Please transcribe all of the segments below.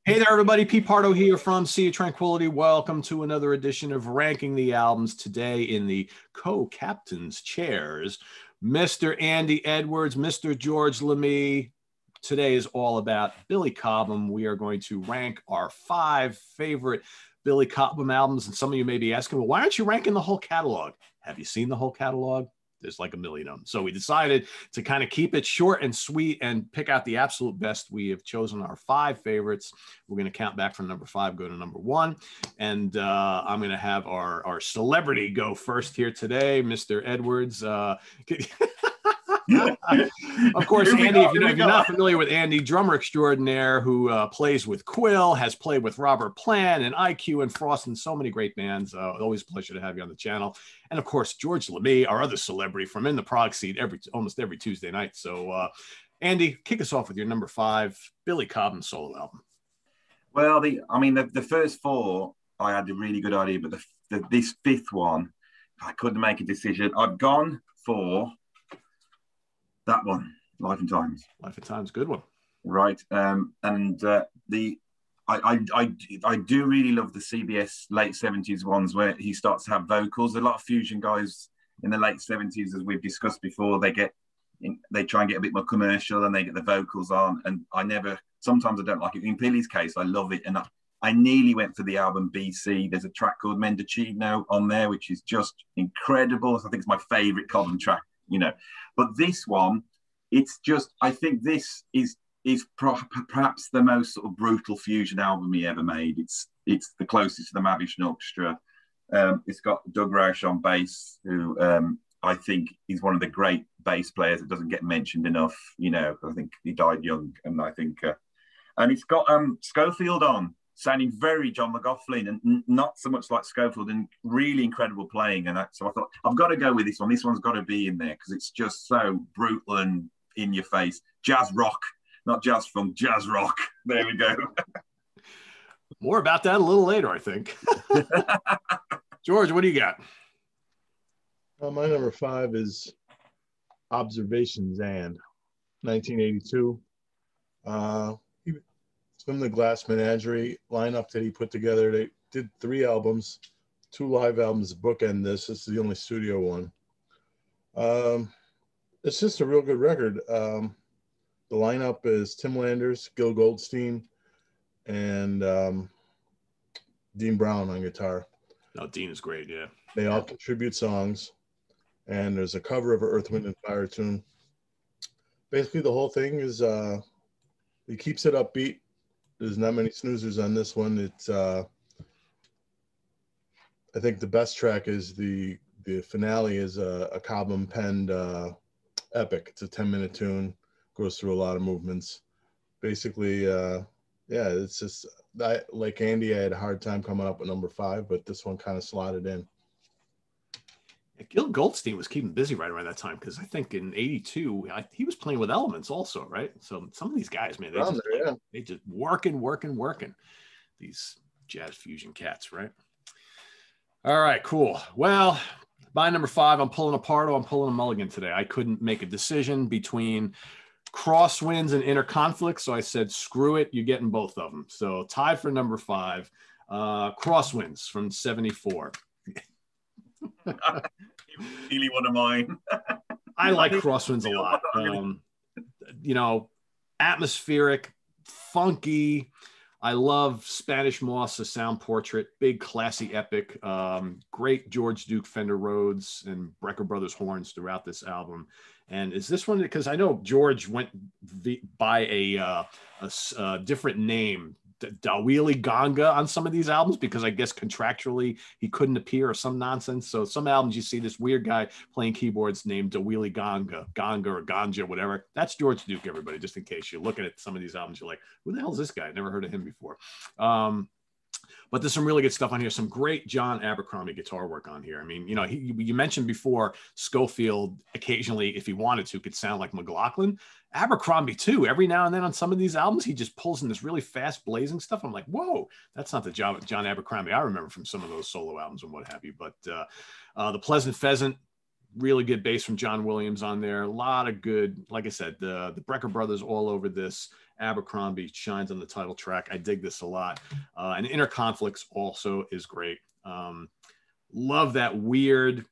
Hey there, everybody. Pete Pardo here from Sea of Tranquility. Welcome to another edition of Ranking the Albums. Today in the co-captain's chairs, Mr. Andy Edwards, Mr. George Lamie. Today is all about Billy Cobham. We are going to rank our 5 favorite Billy Cobham albums. And some of you may be asking, well, why aren't you ranking the whole catalog? Have you seen the whole catalog? There's like a million of them. So we decided to kind of keep it short and sweet and pick out the absolute best. We have chosen our 5 favorites. We're going to count back from number 5, go to number 1. And I'm going to have our celebrity go first here today, Mr. Edwards. Of course, Andy, if you're not familiar with Andy, drummer extraordinaire who plays with Quill, has played with Robert Plant and IQ and Frost and so many great bands. Always a pleasure to have you on the channel. And of course, George Lamie, our other celebrity from In the Prog Seat almost every Tuesday night. So Andy, kick us off with your number 5 Billy Cobham solo album. Well, the first 4, I had a really good idea, but this 5th one, I couldn't make a decision. I've gone for that one, Life and Times. Life and Times, good one. Right. I do really love the CBS late 70s ones where he starts to have vocals. A lot of fusion guys in the late 70s, as we've discussed before, they try and get a bit more commercial and they get the vocals on. And sometimes I don't like it. In Billy's case, I love it. And I nearly went for the album BC. There's a track called Mendocino on there, which is just incredible. I think it's my favorite Cobham track, But this one, I think this is perhaps the most sort of brutal fusion album he ever made. It's the closest to the Mavish Orchestra. It's got Doug Roush on bass, who I think is one of the great bass players that doesn't get mentioned enough. I think he died young, and I think, and it's got Schofield on, sounding very John McLaughlin and not so much like Schofield, and really incredible playing. And so I thought, I've got to go with this one. This one's got to be in there because it's just so brutal and in your face. Jazz rock, not jazz funk, jazz rock. There we go. More about that a little later, I think. George, what do you got? My number 5 is Observations and 1982. From the Glass Menagerie lineup that he put together. They did 3 albums, 2 live albums to bookend this. This is the only studio one. It's just a real good record. The lineup is Tim Landers, Gil Goldstein, and Dean Brown on guitar. No, Dean is great, yeah. They all contribute songs, and there's a cover of an Earth, Wind, and Fire tune. Basically, the whole thing is he keeps it upbeat. There's not many snoozers on this one. It's I think the best track is the finale is a Cobham penned epic. It's a 10-minute tune, goes through a lot of movements. Basically, it's just like Andy, I had a hard time coming up with number 5, but this one kind of slotted in. Gil Goldstein was keeping busy right around that time because I think in '82 he was playing with Elements also, right? So some of these guys, man, they just working. These jazz fusion cats, right? All right, cool. Well, by number 5, I'm pulling a Pardo. I'm pulling a Mulligan today. I couldn't make a decision between Crosswinds and Inner Conflict, so I said, screw it, you're getting both of them. So tied for number 5, Crosswinds from '74. Really one of mine. I like Crosswinds a lot. Atmospheric, funky. I love Spanish Moss, a sound portrait, big classy epic. Great George Duke Fender Rhodes and Brecker Brothers horns throughout this album. And is this one, because I know George went by a different name, Dawili Ganga, on some of these albums because I guess contractually he couldn't appear or some nonsense. So some albums you see this weird guy playing keyboards named Dawili Ganga or Ganja, whatever. That's George Duke, everybody, just in case you're looking at some of these albums. You're like, who the hell is this guy? Never heard of him before. But there's some really good stuff on here. Some great John Abercrombie guitar work on here. I mean, you mentioned before Schofield occasionally, if he wanted to, could sound like McLaughlin. Abercrombie too. Every now and then on some of these albums, he just pulls in this really fast blazing stuff. I'm like, whoa, that's not the John Abercrombie I remember from some of those solo albums and what have you. But The Pleasant Pheasant, really good bass from John Williams on there. A lot of good, like I said, the Brecker brothers all over this. Abercrombie shines on the title track. I dig this a lot. And Inner Conflicts also is great. Love that weird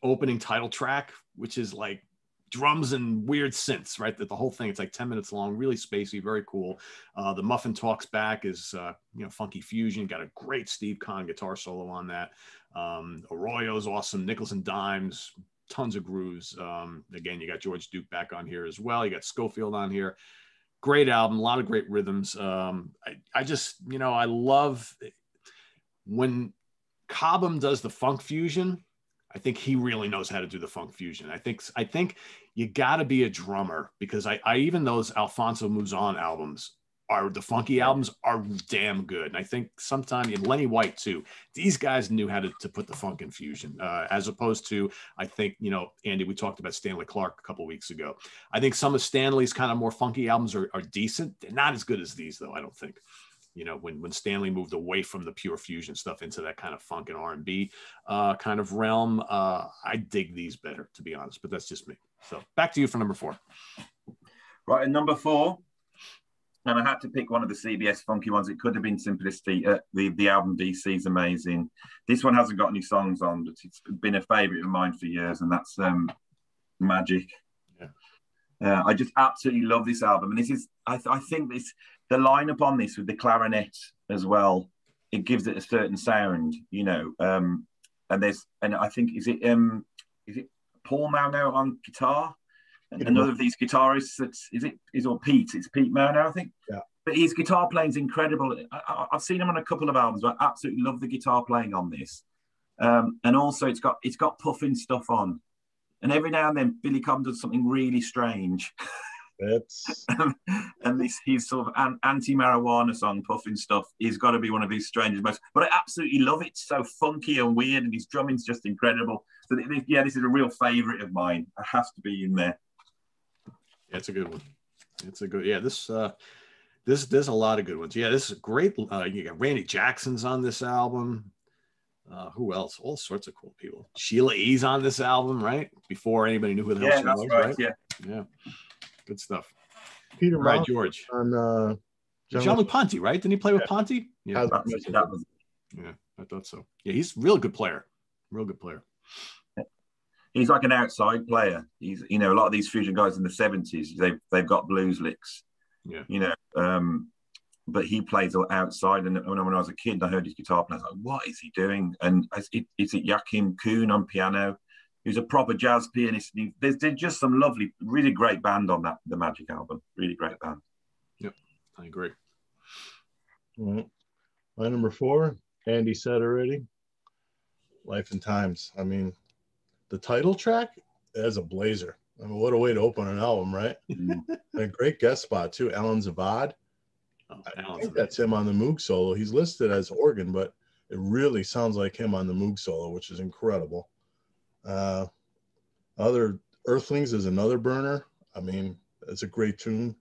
opening title track, which is like drums and weird synths, right? That the whole thing, it's like 10 minutes long, really spacey, very cool. The Muffin Talks Back is, funky fusion. Got a great Steve Kahn guitar solo on that. Arroyo's awesome. Nickels and Dimes, tons of grooves. Again, you got George Duke back on here as well. You got Schofield on here. Great album, a lot of great rhythms. I just, I love when Cobham does the funk fusion. I think he really knows how to do the funk fusion. I think you got to be a drummer, because I even those Alfonso Moves On albums the funky albums are damn good. And I think sometimes, and Lenny White too, these guys knew how to put the funk in fusion, as opposed to, I think, Andy, we talked about Stanley Clarke a couple of weeks ago. I think some of Stanley's kind of more funky albums are decent. They're not as good as these though, I don't think. When Stanley moved away from the pure fusion stuff into that kind of funk and R&B kind of realm, I dig these better, to be honest, but that's just me. So back to you for number 4. Right, and number 4, and I had to pick one of the CBS funky ones. It could have been Simplicity. The album DC is amazing. This one hasn't got any songs on, but it's been a favourite of mine for years, and that's Magic. Yeah. I just absolutely love this album, and this is, I think this, the lineup on this with the clarinet as well, it gives it a certain sound, and I think is it Paul Maunow on guitar, and another of these guitarists it's Pete Maunow, I think. Yeah. But his guitar playing is incredible. I've seen him on a couple of albums, but I absolutely love the guitar playing on this. And also it's got puffing stuff on, and every now and then Billy Cobham does something really strange. And his sort of anti-marijuana song, Puffin Stuff, is got to be one of his strangest most. But I absolutely love it. It's so funky and weird, and his drumming's just incredible. So this is a real favourite of mine. It has to be in there. Yeah, it's a good one. It's a good. Yeah, this there's a lot of good ones. Yeah, this is great. You got Randy Jackson's on this album. Who else? All sorts of cool people. Sheila E.'s on this album, right? Before anybody knew who the hell she was, right? Yeah. Good stuff. Peter, right, George. On Jean-Luc Ponty, right? Didn't he play with Ponty? Yeah. Yeah, I thought so. Yeah, he's a real good player. Real good player. He's like an outside player. He's, a lot of these fusion guys in the 70s, they've got blues licks. Yeah. But he plays outside. And when I was a kid, I heard his guitar playing. I was like, what is he doing? And it's Joachim Kuhn on piano. He was a proper jazz pianist. There's just some lovely, really great band on the Magic album. Really great band. Yep, I agree. All right. My number 4, Andy said already, Life and Times. I mean, the title track is a blazer. I mean, what a way to open an album, right? And a great guest spot, too, Alan Zavad. I think that's him on the Moog solo. He's listed as organ, but it really sounds like him on the Moog solo, which is incredible. Other Earthlings is another burner. I mean, it's a great tune.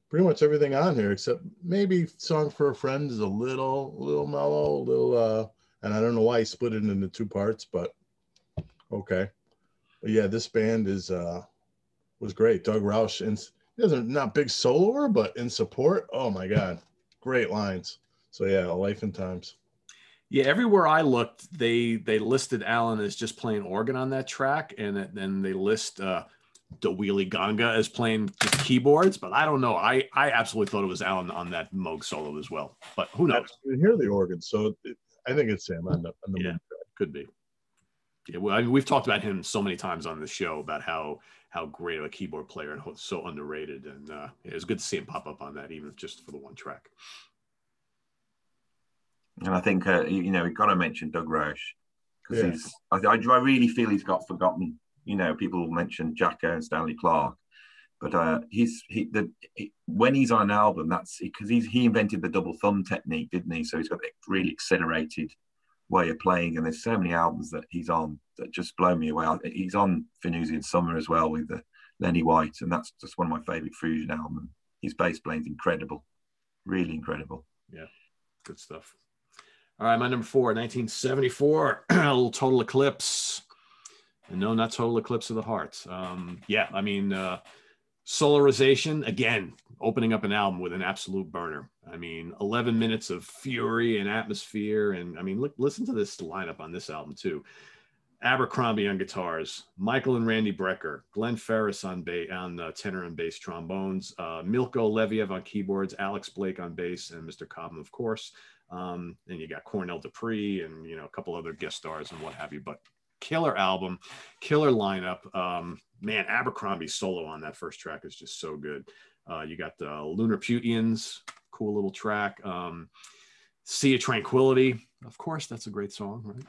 Pretty much everything on here, except maybe Song for a Friend is a little mellow, and I don't know why he split it into 2 parts, but okay. But yeah, this band was great. Doug Roush, he doesn't, not big soloer, but in support, oh my God, great lines. So yeah, Life and Times. Yeah, everywhere I looked, they listed Alan as just playing organ on that track, and then they list the Wheelie Ganga as playing just keyboards. But I don't know. I absolutely thought it was Alan on that Moog solo as well. But who knows? You hear the organ, so I think it's him on the Moog track. Could be. Yeah, well, I mean, we've talked about him so many times on the show about how great of a keyboard player and so underrated, and it was good to see him pop up on that, even just for the one track. And I think, we've got to mention Doug Roush, because I really feel he's got forgotten. People mention Jacko and Stanley Clarke, but when he's on an album, that's because he invented the double thumb technique, didn't he? So he's got a really accelerated way of playing, and there's so many albums that he's on that just blow me away. He's on Venusian Summer as well with Lenny White, and that's just one of my favourite fusion albums. His bass playing's incredible, really incredible. Yeah, good stuff. All right, my number 4, 1974, a little Total Eclipse. No, not Total Eclipse of the Heart. Yeah, I mean, Solarization, again, opening up an album with an absolute burner. I mean, 11 minutes of fury and atmosphere. And I mean, listen to this lineup on this album, too. Abercrombie on guitars, Michael and Randy Brecker, Glenn Ferris on tenor and bass trombones, Milko Leviev on keyboards, Alex Blake on bass, and Mr. Cobham, of course. And you got Cornell Dupree and, you know, a couple other guest stars and what have you. But killer album, killer lineup. Man, Abercrombie's solo on that first track is just so good. You got the Lunar Putians, cool little track. Sea of Tranquility, of course, that's a great song, right?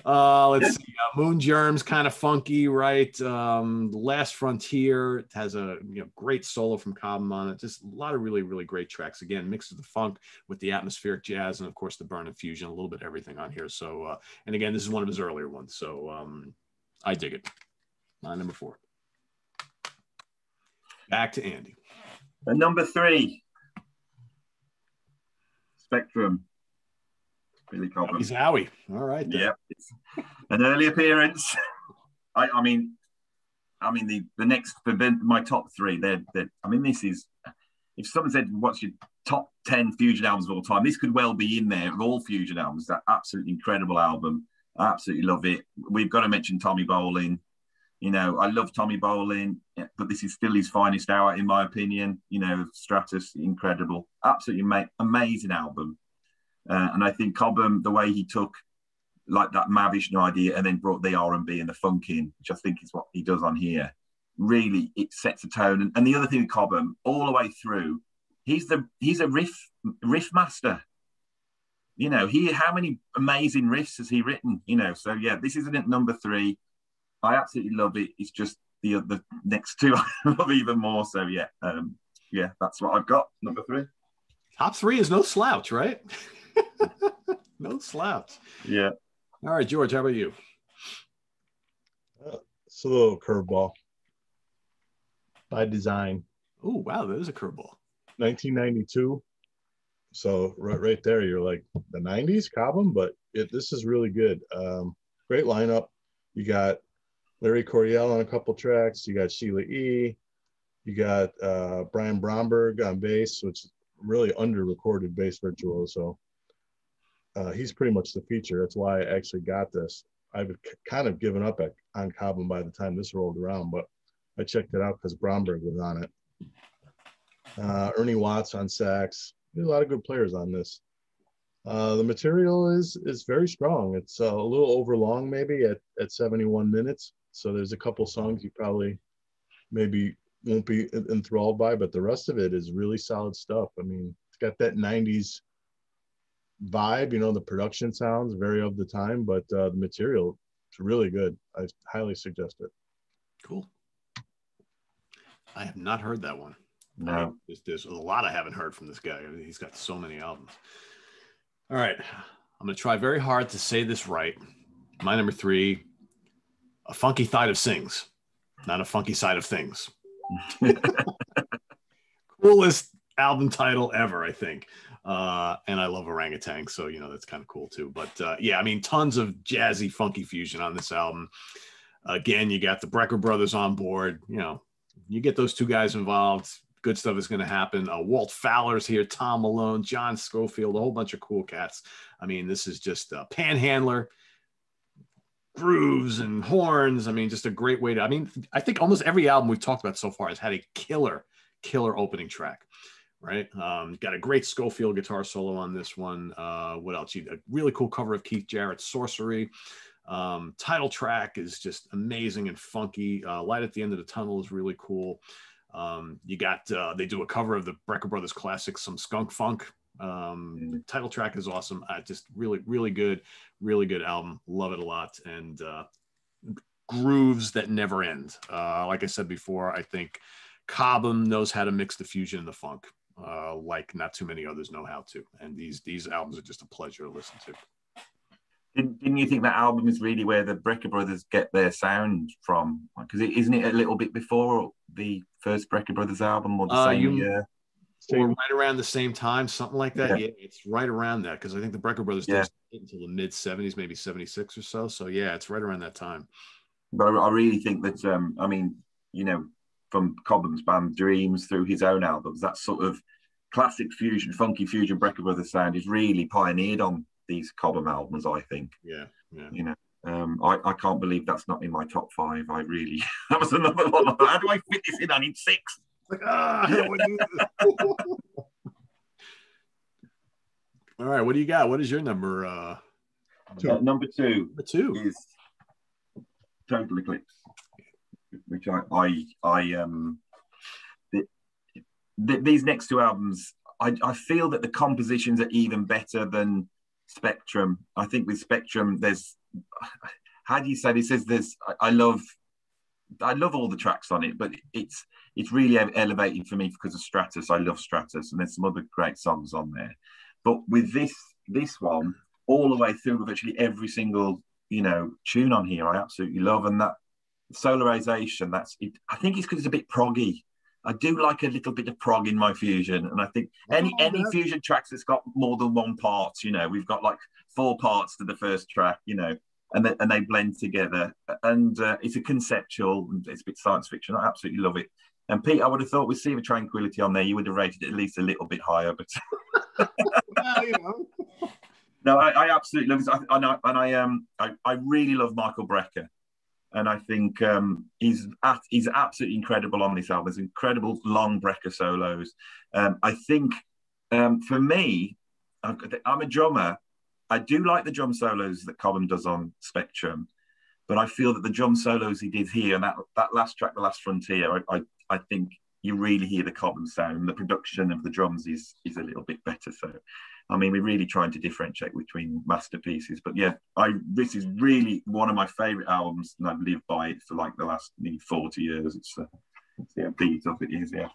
Let's see. Moon Germs, kind of funky, right? Last Frontier has a great solo from Cobham on it. Just a lot of really, really great tracks. Again, mix of the funk with the atmospheric jazz, and of course the burn and fusion. A little bit of everything on here. So, and again, this is one of his earlier ones. So, I dig it. My number 4. Back to Andy. And number 3, Spectrum. Billy Cobham. He's Howie. All right. Then. Yeah, it's an early appearance. I mean, the next my top 3. I mean, this is, if someone said what's your top 10 fusion albums of all time, this could well be in there of all fusion albums. That absolutely incredible album. I absolutely love it. We've got to mention Tommy Bolin. You know, I love Tommy Bolin, but this is still his finest hour, in my opinion. You know, Stratus, incredible, absolutely amazing album. And I think Cobham, the way he took like that Mavish idea and then brought the R&B and the funk in, which I think is what he does on here, really it sets a tone. And the other thing with Cobham, all the way through, he's a riff master. You know, how many amazing riffs has he written? You know, so yeah, this isn't number 3. I absolutely love it. It's just the next 2 I love even more. So yeah, that's what I've got. Number 3. Top 3 is no slouch, right? No slouch. Yeah. All right, George, how about you? It's a little curveball by design. Oh, wow, that is a curveball. 1992. So right there, you're like the 90s Cobham, but this is really good. Great lineup. You got Larry Coryell on a couple tracks. You got Sheila E. You got Brian Bromberg on bass, which is really under-recorded bass virtuoso. He's pretty much the feature. That's why I actually got this. I've kind of given up on Cobham by the time this rolled around, but I checked it out because Bromberg was on it. Ernie Watts on sax. There's a lot of good players on this. The material is very strong. It's a little overlong maybe at 71 minutes. So there's a couple songs you probably maybe won't be enthralled by, but the rest of it is really solid stuff. I mean, it's got that 90s vibe, you know, the production sounds very of the time, but the material is really good. I highly suggest it. Cool. I have not heard that one. No. I mean, there's a lot I haven't heard from this guy. I mean, he's got so many albums. All right. I'm going to try very hard to say this right. My number 3, A Funky Side of Sings, not A Funky Side of Things. Coolest album title ever, I think. And I love Orangutan, so, you know, that's kind of cool too. But yeah, I mean, tons of jazzy, funky fusion on this album. Again, you got the Brecker brothers on board. You know, you get those 2 guys involved, good stuff is going to happen. Walt Fowler's here, Tom Malone, John Schofield, a whole bunch of cool cats. I mean, this is just a Panhandler, grooves and horns. I mean, just a great way to, I mean, I think almost every album we've talked about so far has had a killer opening track, right? Got a great Schofield guitar solo on this one. What else? A really cool cover of Keith Jarrett's Sorcery. Title track is just amazing and funky. Light at the End of the Tunnel is really cool. You got, they do a cover of the Brecker Brothers classic, Some Skunk Funk. Title track is awesome. Just really good album. Love it a lot. And grooves that never end. Like I said before, I think Cobham knows how to mix the fusion and the funk like not too many others know how to. And these albums are just a pleasure to listen to. Didn't you think that album is really where the Brecker Brothers get their sound from? Because isn't it a little bit before the first Brecker Brothers album or the same year? or right around the same time, something like that. Yeah, it's right around that because I think the Brecker Brothers didn't hit until the mid 70s, maybe 76 or so. So yeah, it's right around that time. But I really think that I mean, you know, from Cobham's band Dreams through his own albums, that sort of classic fusion, funky fusion Brecker Brothers sound is really pioneered on these Cobham albums, I think. Yeah. You know, I can't believe that's not in my top 5. I really, that was another one. How do I fit this in? I need 6. Like, how do I do this? All right, what do you got? What is your number? 2. Number 2 is Total Eclipse, which these next 2 albums, I feel that the compositions are even better than Spectrum. I think with Spectrum, there's, how do you say this? I love all the tracks on it, but it's really elevated for me because of Stratus. I love Stratus, and there's some other great songs on there. But with this one, all the way through, virtually every single tune on here, I absolutely love. And that solarization, that's it. I think it's because it's a bit proggy. I do like a little bit of prog in my fusion, and I think any fusion tracks that's got more than one part, we've got like 4 parts to the first track, and they blend together, and it's a conceptual, it's a bit science fiction. I absolutely love it. And Pete, I would have thought with Sea of Tranquility on there, you would have rated it at least a little bit higher, but well, no, I absolutely love it. I really love Michael Brecker. And I think he's absolutely incredible on this album. There's incredible long Brecker solos. I think for me, I'm a drummer. I do like the drum solos that Cobham does on Spectrum, but I feel that the drum solos he did here and that last track, The Last Frontier, I think you really hear the Cobham sound. And the production of the drums is a little bit better. So, I mean, we're really trying to differentiate between masterpieces. But yeah, this is really one of my favourite albums, and I've lived by it for like the last 40 years. It's beat up, it is, yeah.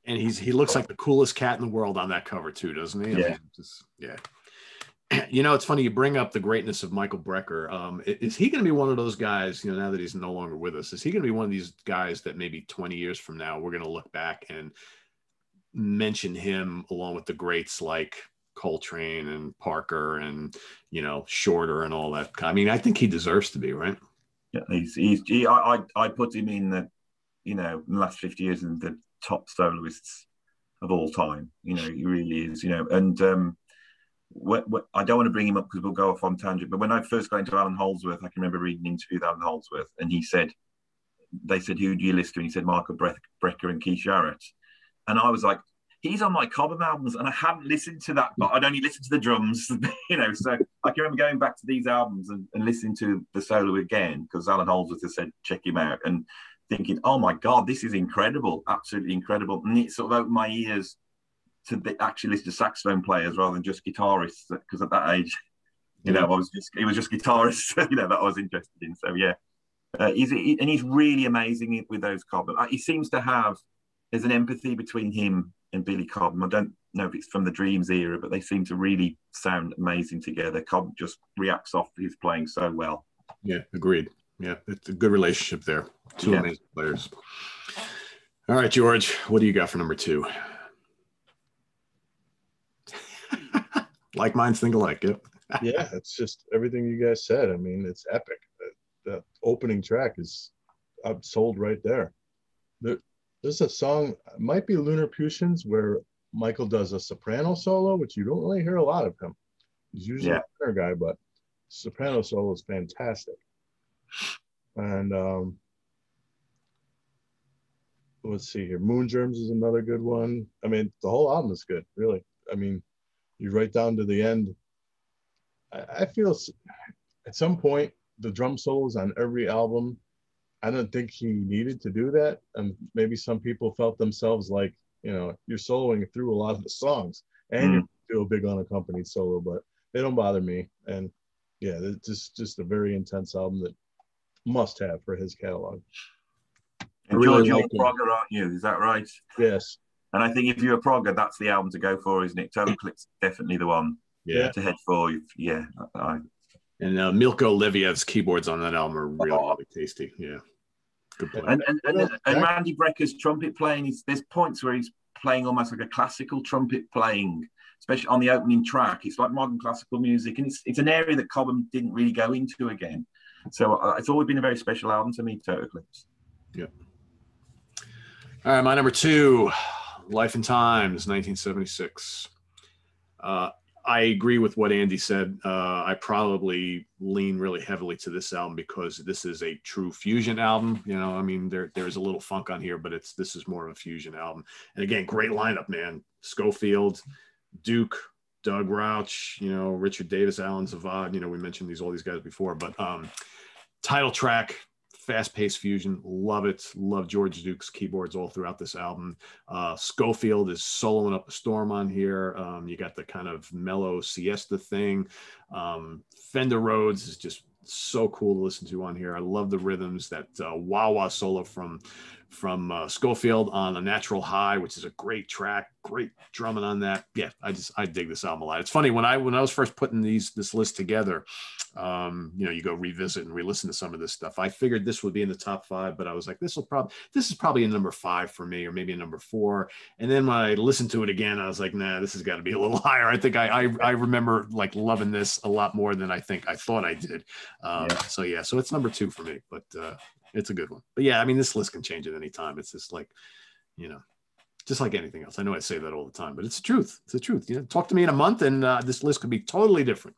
And he looks like the coolest cat in the world on that cover too, doesn't he? Yeah. Yeah. It's funny you bring up the greatness of Michael Brecker. Is he going to be one of those guys, now that he's no longer with us, is he going to be one of these guys that maybe 20 years from now, we're going to look back and mention him along with the greats like Coltrane and Parker and, Shorter and all that? I mean, I think he deserves to be, right? Yeah, I put him in the, in the last 50 years in the top soloists of all time. He really is, and, I don't want to bring him up because we'll go off on tangent, but when I first got into Alan Holdsworth, I can remember reading an interview with Alan Holdsworth, and they said, who do you listen to? And he said, Michael Brecker and Keith Jarrett. And I was like, he's on my Cobham albums, and I hadn't listened to that, but I'd only listened to the drums, so I can remember going back to these albums and listening to the solo again, because Alan Holdsworth has said, check him out, and thinking, oh my God, this is incredible, absolutely incredible. And it sort of opened my ears to actually listen to saxophone players rather than just guitarists, because at that age, it was just guitarists, that I was interested in. So yeah, he's really amazing with those Cobham. He seems to have, there's an empathy between him and Billy Cobham. I don't know if it's from the Dreams era, but they seem to really sound amazing together. Cobham just reacts off his playing so well. Yeah, agreed. Yeah, it's a good relationship there. Two amazing players. All right, George, what do you got for number 2? Like minds think alike. Yep. Yeah, it's just everything you guys said. I mean, it's epic. The opening track is sold right there. There's a song, it might be Lunar Putions, where Michael does a soprano solo, which you don't really hear a lot of him. He's usually a tenor guy, but soprano solo is fantastic. And let's see here. Moon Germs is another good one. I mean, the whole album is good, really. I mean, you right down to the end. I feel at some point the drum solos on every album, I don't think he needed to do that. And maybe some people felt themselves like, you're soloing through a lot of the songs and you do a big unaccompanied solo, but they don't bother me. And yeah, it's just a very intense album that must have for his catalog. And George, you're a progger, aren't you? Is that right? Yes. And I think if you're a progger, that's the album to go for, isn't it? Total Eclipse, definitely the one to head for. Yeah. And Milko Liviev's keyboards on that album are really tasty. Yeah. Good play. And Randy Brecker's trumpet playing, there's points where he's playing almost like a classical trumpet playing, especially on the opening track. It's like modern classical music, and it's an area that Cobham didn't really go into again. So it's always been a very special album to me, Total Eclipse. Yeah. All right, my number 2, Life and Times, 1976. I agree with what Andy said. I probably lean really heavily to this album because this is a true fusion album. You know, I mean, there's a little funk on here, but this is more of a fusion album. And again, great lineup, man. Schofield, Duke, Doug Rauch, you know, Richard Davis, Alan Zavad. You know, we mentioned all these guys before, but title track, fast-paced fusion, love it. Love George Duke's keyboards all throughout this album. Schofield is soloing up a storm on here. You got the kind of mellow siesta thing. Fender Rhodes is just so cool to listen to on here. I love the rhythms. That wah-wah solo from Schofield on A Natural High, which is a great track, great drumming on that. Yeah, I dig this album a lot. It's funny, when I was first putting this list together, you know, you go revisit and re-listen to some of this stuff. I figured this would be in the top 5, but I was like, this is probably a number 5 for me, or maybe a number 4. And then when I listened to it again, I was like, nah, this has got to be a little higher. I think I remember like loving this a lot more than I thought I did. So it's number 2 for me, but it's a good one. But yeah, I mean, this list can change at any time. It's just like, you know, just like anything else. I know I say that all the time, but it's the truth. It's the truth. You know, talk to me in a month and this list could be totally different.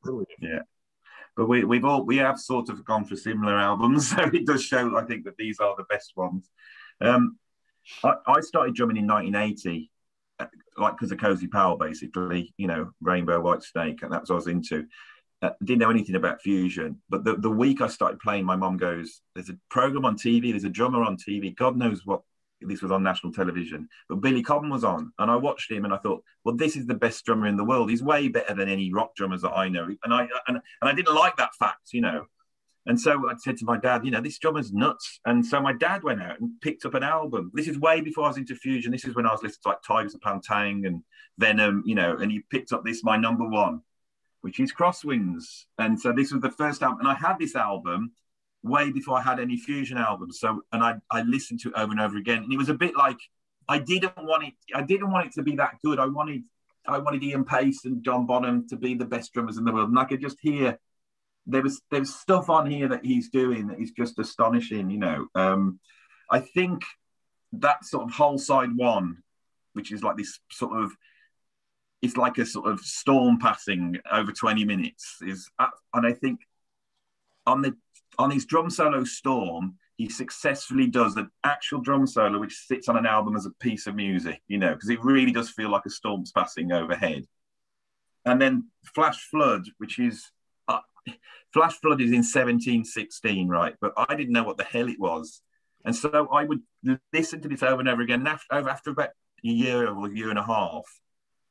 Totally different. Yeah. But we have sort of gone for similar albums, so it does show, I think, that these are the best ones. I started drumming in 1980, like because of Cozy Powell, basically, you know, Rainbow, White Snake, and that's what I was into. Didn't know anything about fusion, but the week I started playing, my mom goes, there's a program on TV, there's a drummer on TV, God knows what, this was on national television, but Billy Cobham was on, and I watched him and I thought, well, this is the best drummer in the world. He's way better than any rock drummers that I know. And I didn't like that fact, you know. And so I said to my dad, you know, this drummer's nuts. And so my dad went out and picked up an album. This is way before I was into fusion. This is when I was listening to like Tigers of Pantang and Venom, you know, and he picked up this, my number 1, which is Crosswinds. And so this was the first album. And I had this album way before I had any fusion albums. So, and I listened to it over and over again. And it was a bit like, I didn't want it to be that good. I wanted Ian Pace and John Bonham to be the best drummers in the world. And I could just hear, there's stuff on here that he's doing that is just astonishing, you know. I think that sort of whole side 1, which is like this sort of, it's like a sort of storm passing over 20 minutes and I think on his drum solo Storm, he successfully does an actual drum solo which sits on an album as a piece of music, you know, because it really does feel like a storm's passing overhead. And then Flash Flood, which is Flash Flood is in 1716, right? But I didn't know what the hell it was, and so I would listen to this over and over again. And after about a year or a year and a half,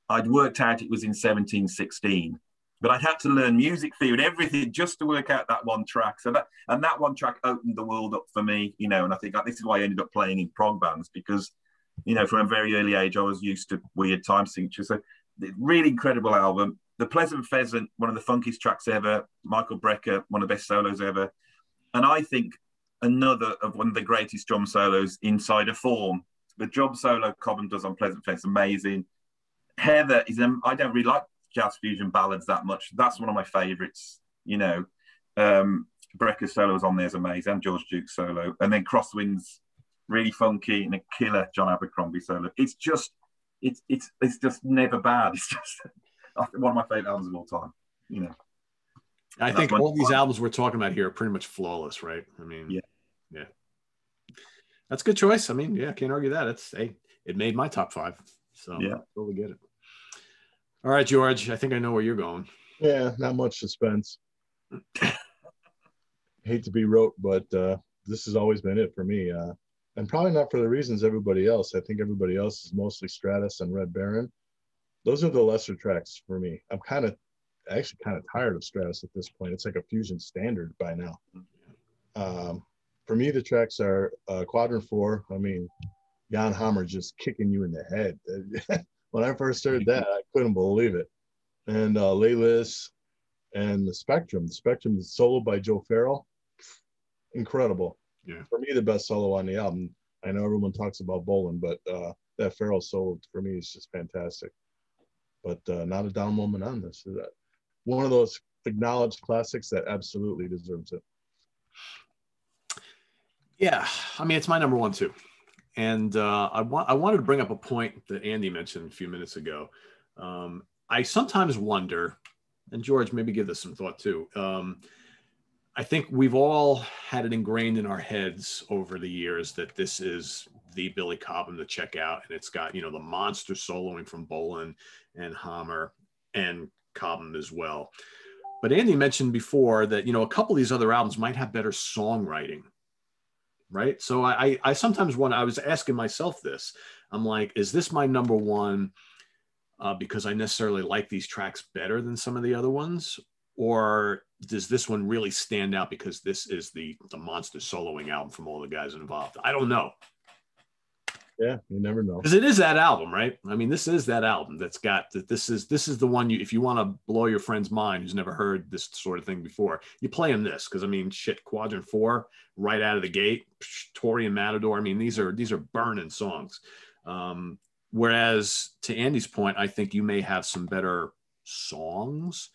I'd worked out it was in 1716. But I'd had to learn music theory and everything just to work out that one track. So that one track opened the world up for me, you know, and I think this is why I ended up playing in prog bands, because, you know, from a very early age, I was used to weird time signatures. So really incredible album. The Pleasant Pheasant, one of the funkiest tracks ever. Michael Brecker, one of the best solos ever. And I think another of one of the greatest drum solos inside a form. The drum solo Cobham does on Pleasant Pheasant, amazing. Heather is, I don't really like jazz fusion ballads that much. That's one of my favorites, you know. Brecker's solo was on there is amazing, and George Duke's solo. And then Crosswinds, really funky, and a killer John Abercrombie solo. It's just never bad. It's just one of my favorite albums of all time, you know. I think all these albums we're talking about here are pretty much flawless, right? I mean, yeah. That's a good choice. I mean, yeah, can't argue that. It made my top 5. So yeah, totally get it. All right, George, I think I know where you're going. Yeah, not much suspense. Hate to be rote, but this has always been it for me. And probably not for the reasons everybody else. I think everybody else is mostly Stratus and Red Baron. Those are the lesser tracks for me. I'm actually kind of tired of Stratus at this point. It's like a fusion standard by now. For me, the tracks are Quadrant 4. I mean, Jan Hammer just kicking you in the head. When I first heard that, I couldn't believe it. And Laylis and the Spectrum. The Spectrum is solo by Joe Farrell. Incredible. Yeah. For me, the best solo on the album. I know everyone talks about Bolan, but that Farrell solo for me is just fantastic. But not a down moment on this. One of those acknowledged classics that absolutely deserves it. Yeah, I mean, it's my number one too. And I wanted to bring up a point that Andy mentioned a few minutes ago. I sometimes wonder, and George, maybe give this some thought too. I think we've all had it ingrained in our heads over the years that this is the Billy Cobham to check out. And it's got, the monster soloing from Bolan and Hammer and Cobham as well. But Andy mentioned before that, a couple of these other albums might have better songwriting. Right. So I sometimes wonder, I was asking myself this, I'm like, is this my number one because I necessarily like these tracks better than some of the other ones? Or does this one really stand out because this is the monster soloing album from all the guys involved? I don't know. Yeah, you never know. Because it is that album, right? I mean, this is that album that's got that. This is the one if you want to blow your friend's mind who's never heard this sort of thing before, you play him this. Because I mean, shit, Quadrant 4 right out of the gate, Tory and Matador. I mean, these are burning songs. Whereas to Andy's point, I think you may have some better songs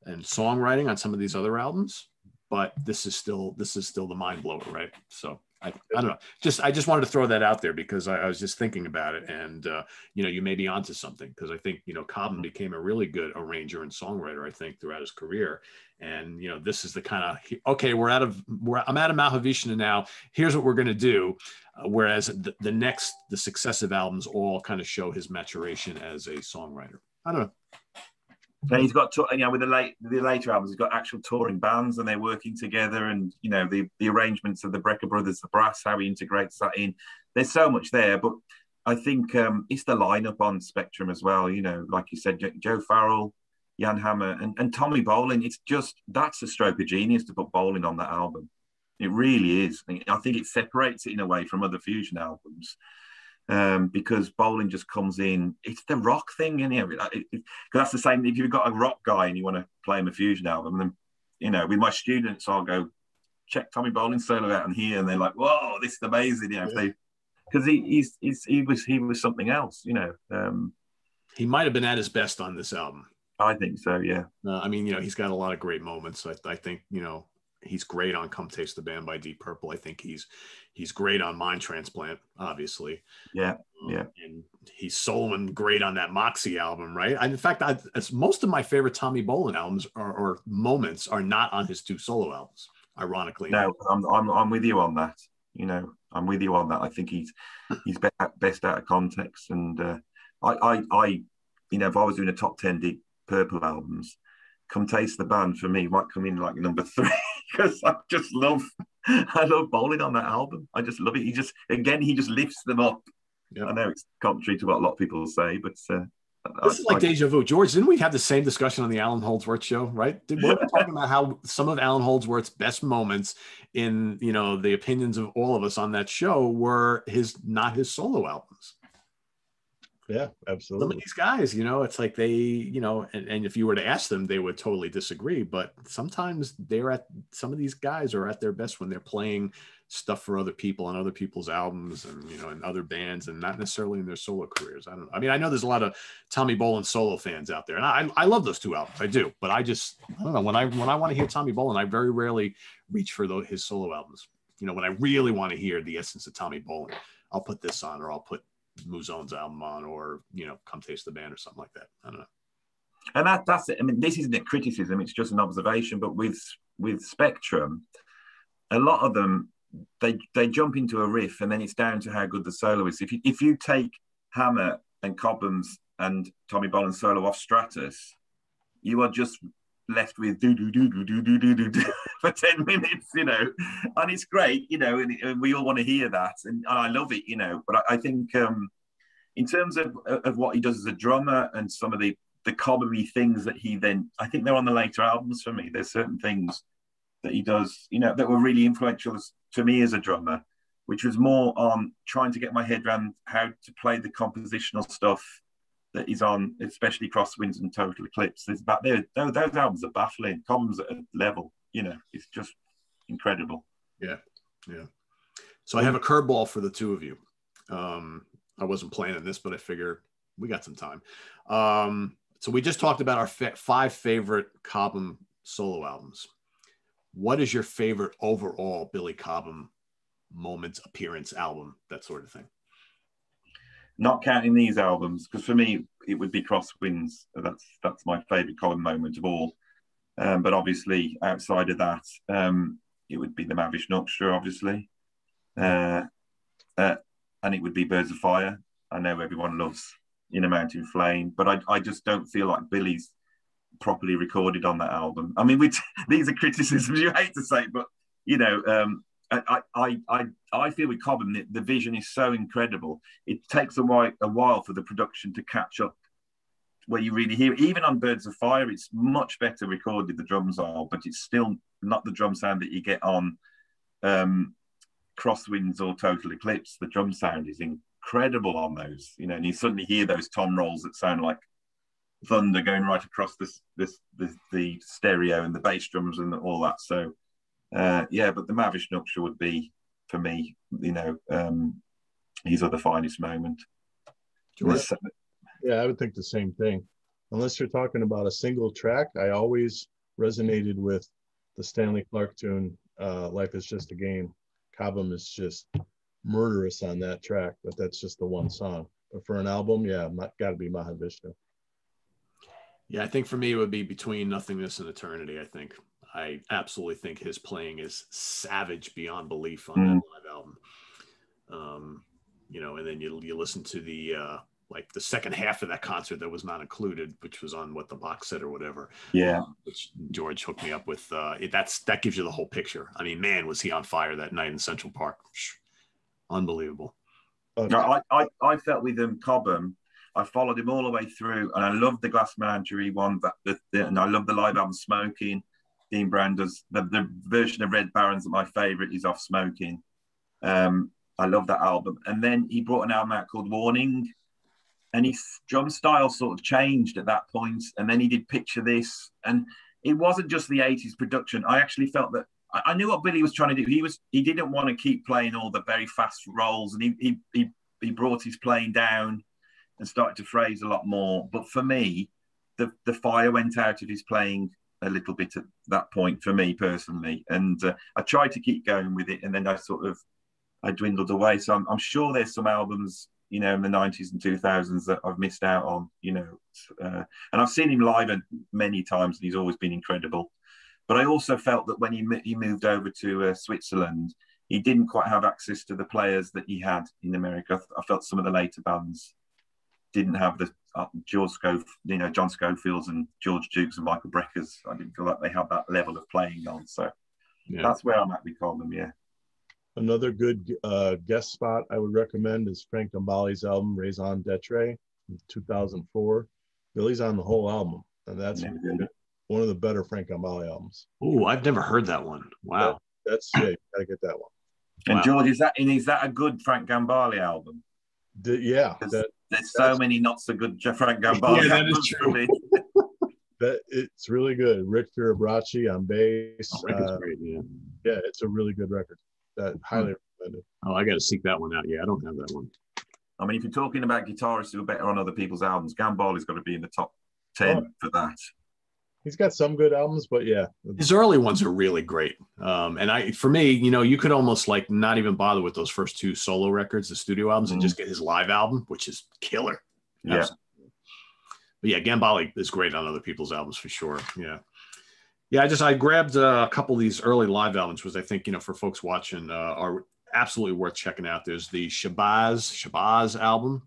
and songwriting on some of these other albums, but this is still the mind blower, right? So I don't know. I just wanted to throw that out there because I was just thinking about it, and you may be onto something, because I think Cobham became a really good arranger and songwriter, I think, throughout his career. And this is the kind of okay, I'm out of Mahavishnu now. Here's what we're going to do. Whereas the successive albums all kind of show his maturation as a songwriter. I don't know. And he's got, with the later albums, he's got actual touring bands and they're working together, and the arrangements of the Brecker brothers, the brass, how he integrates that in. There's so much there, but I think it's the lineup on Spectrum as well. Like you said, Joe Farrell, Jan Hammer, and Tommy Bolin. It's just, that's a stroke of genius to put Bolin on that album. It really is. I think it separates it in a way from other fusion albums. Because Bolin just comes in, it's the rock thing, isn't it? Because that's the same, if you've got a rock guy and you want to play him a fusion album, then, with my students, I'll go, check Tommy Bolin's solo out and here, and they're like, whoa, this is amazing, because he was something else, He might have been at his best on this album. I think so, yeah. I mean, he's got a lot of great moments. I think, he's great on Come Taste the Band by Deep Purple. I think he's great on Mind Transplant, obviously. Yeah. And he's soloing great on that Moxie album, right? In fact, most of my favorite Tommy Bolin albums or moments are not on his two solo albums, ironically. No, I'm with you on that. I'm with you on that. I think he's best out of context. And I if I was doing a top 10 Deep Purple albums, Come Taste the Band for me might come in like number 3, because I love Bolin on that album. I just love it. He just lifts them up. Yep. I know it's contrary to what a lot of people say, but this is like deja vu. George, didn't we have the same discussion on the Alan Holdsworth show, right? We were talking about how some of Alan Holdsworth's best moments in the opinions of all of us on that show were not his solo albums. Yeah, absolutely. Some of these guys, it's like they, and if you were to ask them, they would totally disagree. But sometimes some of these guys are at their best when they're playing stuff for other people on other people's albums and, in other bands, and not necessarily in their solo careers. I don't know. I mean, I know there's a lot of Tommy Bolin solo fans out there, and I love those two albums. I do. But I don't know. When I want to hear Tommy Bolin, I very rarely reach for his solo albums. When I really want to hear the essence of Tommy Bolin, I'll put this on, or I'll put Muzone's album on, or Come Taste the Band or something like that. I don't know. And that's it. I mean, this isn't a criticism, it's just an observation. But with Spectrum, a lot of them, they jump into a riff and then it's down to how good the solo is. If you take Hammer and Cobham's and Tommy Bolin's solo off Stratus, you are just left with do do do do do do do do for 10 minutes, and it's great, and we all want to hear that, and I love it, But I think in terms of what he does as a drummer and some of the Cobham-y things that he then, I think they're on the later albums for me. There's certain things that he does, that were really influential to me as a drummer, which was more on trying to get my head around how to play the compositional stuff that is on, especially Crosswinds and Total Eclipse. Those albums are baffling. Cobham's at a level, it's just incredible. Yeah. So I have a curveball for the two of you. I wasn't planning this, but I figure we got some time. So we just talked about our 5 favorite Cobham solo albums. What is your favorite overall Billy Cobham moment, appearance, album, that sort of thing? Not counting these albums, because for me it would be Crosswinds. That's my favorite Cobham moment of all. But obviously outside of that, it would be the Mavish Nuxtra, obviously, and it would be Birds of Fire. I know everyone loves In a Mountain Flame, but I just don't feel like Billy's properly recorded on that album. I mean, these are criticisms you hate to say, but you know, I feel with Cobham the vision is so incredible. It takes a while for the production to catch up where you really hear it. Even on Birds of Fire, it's much better recorded, the drums are, but it's still not the drum sound that you get on Crosswinds or Total Eclipse. The drum sound is incredible on those, you know, and you suddenly hear those tom rolls that sound like thunder going right across the stereo, and the bass drums and all that. So yeah, but the Mavish Nuxtra would be, for me, you know, these are the finest moment. Yeah, I would think the same thing. Unless you're talking about a single track, I always resonated with the Stanley Clarke tune, Life is Just a Game. Cobham is just murderous on that track, but that's just the one song. But for an album, yeah, got to be Mahavishnu. Yeah, I think for me it would be Between Nothingness and Eternity. I absolutely think his playing is savage beyond belief on that live album. You know, and then you listen to the like the second half of that concert that was not included, which was on the box set or whatever. Yeah, which George hooked me up with. That gives you the whole picture. I mean, man, was he on fire that night in Central Park? Unbelievable. No, I felt with Cobham. I followed him all the way through, and I loved the Glass Menagerie one. And I love the live album Smoking. Dean Brown does the version of Red Barons that my favorite is off Smoking. I love that album. And then he brought an album out called Warning, and his drum style sort of changed at that point. And then he did Picture This, and it wasn't just the 80s production. I actually felt that I knew what Billy was trying to do. He didn't want to keep playing all the very fast rolls, and he brought his playing down and started to phrase a lot more. But for me, the fire went out of his playing a little bit at that point for me personally, and I tried to keep going with it, and then I dwindled away. So I'm sure there's some albums, you know, in the 90s and 2000s that I've missed out on, you know, and I've seen him live many times, and he's always been incredible. But I also felt that when he moved over to Switzerland, he didn't quite have access to the players that he had in America. I felt some of the later bands didn't have the John Scofields and George Dukes and Michael Breckers. I didn't feel like they had that level of playing on. So that's where I'm at with Cobham, yeah. Another good guest spot I would recommend is Frank Gambale's album Raison d'Etre in 2004. Billy's on the whole album, and that's one of the better Frank Gambale albums. Oh, I've never heard that one. Wow. That's you gotta get that one. And wow. George, is that a good Frank Gambale album? Yeah. There's so many not so good Frank Gambale that is true. It's really good. Rick Firabracci on bass. Rick is great, yeah. Yeah, it's a really good record. That highly recommended. Oh, I got to seek that one out. Yeah, I don't have that one. I mean, if you're talking about guitarists who are better on other people's albums, Gambale's got to be in the top 10 for that. He's got some good albums, but yeah. His early ones are really great. For me, you know, you could almost like not even bother with those first 2 solo records, the studio albums, and just get his live album, which is killer. Yeah. Absolutely. But yeah, Gambale is great on other people's albums for sure. Yeah. Yeah, I grabbed a couple of these early live albums, which I think, you know, for folks watching are absolutely worth checking out. There's the Shabazz album,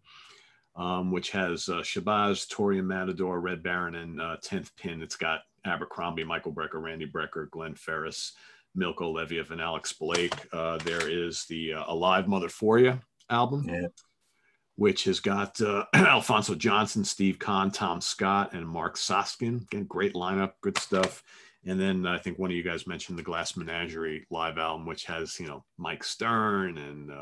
which has Shabazz, Torian Matador, Red Baron, and 10th Pin. It's got Abercrombie, Michael Brecker, Randy Brecker, Glenn Ferris, Milko Leviev, and Alex Blake. There is the Alive Mother For You album, which has got Alfonso Johnson, Steve Kahn, Tom Scott, and Mark Soskin. Again, great lineup, good stuff. And then I think one of you guys mentioned the Glass Menagerie live album, which has, you know, Mike Stern and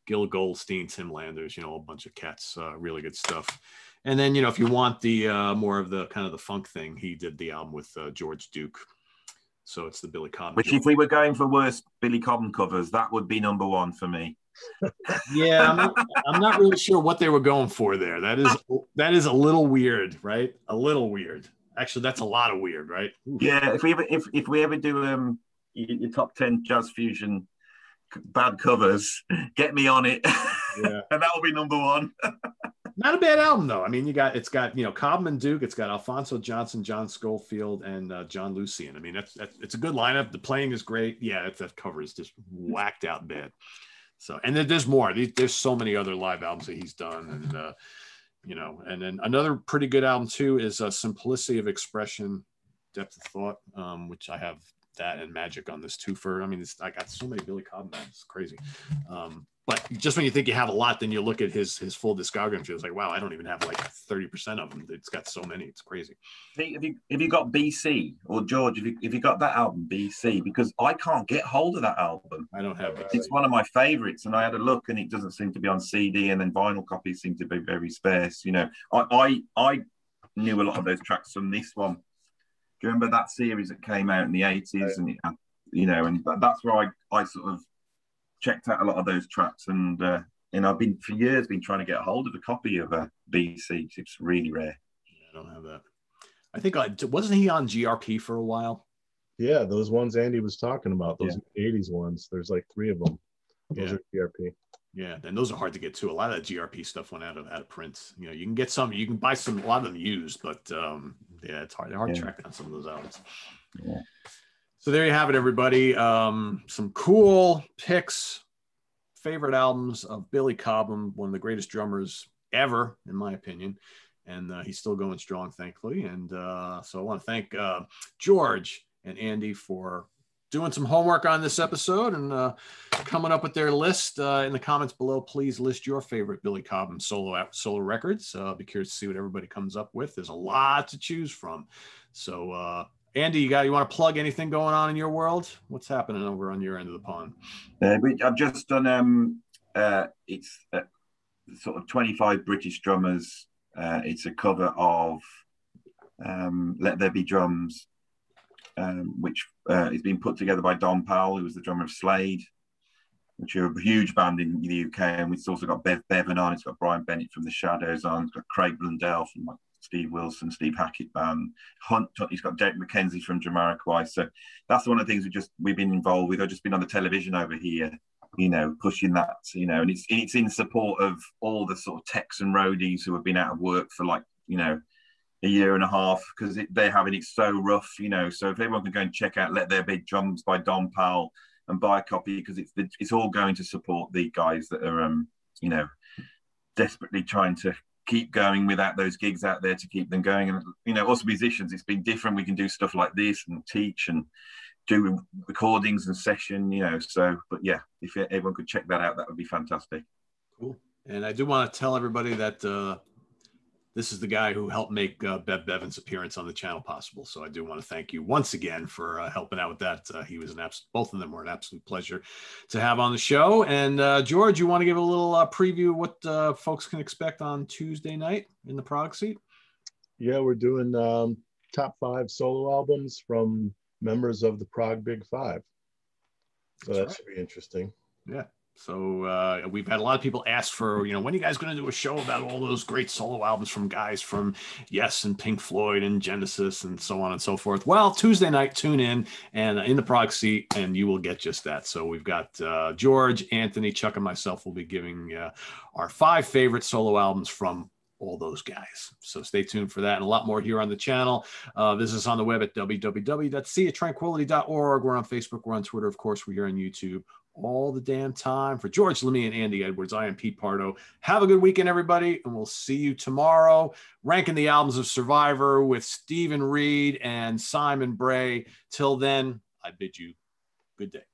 Gil Goldstein, Tim Landers, you know, a bunch of cats, really good stuff. And then, you know, if you want the more of the kind of the funk thing, he did the album with George Duke. So it's the Billy Cobham. Which, if we were going for worst Billy Cobham covers, that would be number 1 for me. Yeah, I'm not really sure what they were going for there. That is a little weird, right? A little weird. Actually, that's a lot of weird, right? Oof. Yeah, if we ever do your top 10 jazz fusion bad covers, get me on it. Yeah. And that'll be number one. Not a bad album though. I mean, it's got Cobham and Duke. It's got Alphonso Johnson, John Schofield, and John Lucien. I mean, it's a good lineup. The playing is great. Yeah, that cover is just whacked out bad. So, and there's more. There's so many other live albums that he's done, and and then another pretty good album too is Simplicity of Expression, Depth of Thought, which I have that and Magic on this too. I got so many Billy Cobham albums. It's crazy. But just when you think you have a lot, then you look at his full discography. It's like, wow, I don't even have like 30% of them. It's got so many. It's crazy. Have you got BC or George? Have you got that album BC? Because I can't get hold of that album. I don't have it. It's one of my favorites, and I had a look, and it doesn't seem to be on CD, and then vinyl copies seem to be very sparse. I knew a lot of those tracks from this one. Do you remember that series that came out in the 80s? Right. And that's where I sort of checked out a lot of those tracks, and I've been for years trying to get a hold of a copy of a BC. It's really rare. Yeah, I don't have that. I think wasn't he on GRP for a while? Yeah, those ones Andy was talking about, those 80s ones. There's like 3 of them. Those are GRP. Yeah, and those are hard to get too. A lot of that GRP stuff went out of print. You can get some, you can buy a lot of them used, but it's hard to track down some of those albums. Yeah. So there you have it, everybody. Some cool picks, favorite albums of Billy Cobham, one of the greatest drummers ever, in my opinion. And he's still going strong, thankfully. And so I want to thank George and Andy for doing some homework on this episode and coming up with their list. In the comments below, please list your favorite Billy Cobham solo records. I'll be curious to see what everybody comes up with. There's a lot to choose from. So Andy, you want to plug anything going on in your world? What's happening over on your end of the pond? I've just done it's sort of 25 British drummers. It's a cover of Let There Be Drums, which is being put together by Don Powell, who was the drummer of Slade, which are a huge band in the UK. And it's also got Bevan on. It's got Brian Bennett from The Shadows on. It's got Craig Blundell from Steve Wilson, Steve Hackett band. He's got Derek McKenzie from Jamiroquai. So that's one of the things we've been involved with. I've just been on the television over here, pushing that, and it's in support of all the sort of techs and roadies who have been out of work for a year and a half because they're having it so rough, So if everyone can go and check out Let There Be Drums by Don Powell and buy a copy, because it's all going to support the guys that are, desperately trying to keep going without those gigs out there to keep them going. And us musicians, it's been different. We can do stuff like this and teach and do recordings and session, but yeah, if everyone could check that out, that would be fantastic. Cool. And I do want to tell everybody that this is the guy who helped make Bev Bevan's appearance on the channel possible. So I do want to thank you once again for helping out with that. He was both of them were an absolute pleasure to have on the show. And George, you want to give a little preview of what folks can expect on Tuesday night in the Prague seat? Yeah, we're doing top 5 solo albums from members of the Prague Big Five. So that should be interesting. Yeah. So we've had a lot of people ask for, when are you guys going to do a show about all those great solo albums from guys from Yes and Pink Floyd and Genesis and so on and so forth. Well, Tuesday night, tune in and in the Prague seat, and you will get just that. So we've got George, Anthony, Chuck, and myself will be giving our 5 favorite solo albums from all those guys. So stay tuned for that and a lot more here on the channel. Visit us on the web at www.seaoftranquility.org. We're on Facebook. We're on Twitter. Of course, we're here on YouTube all the damn time. For George Lamie and Andy Edwards, I am Pete Pardo. Have a good weekend, everybody, and we'll see you tomorrow. Ranking the albums of Survivor with Stephen Reed and Simon Bray. Till then, I bid you good day.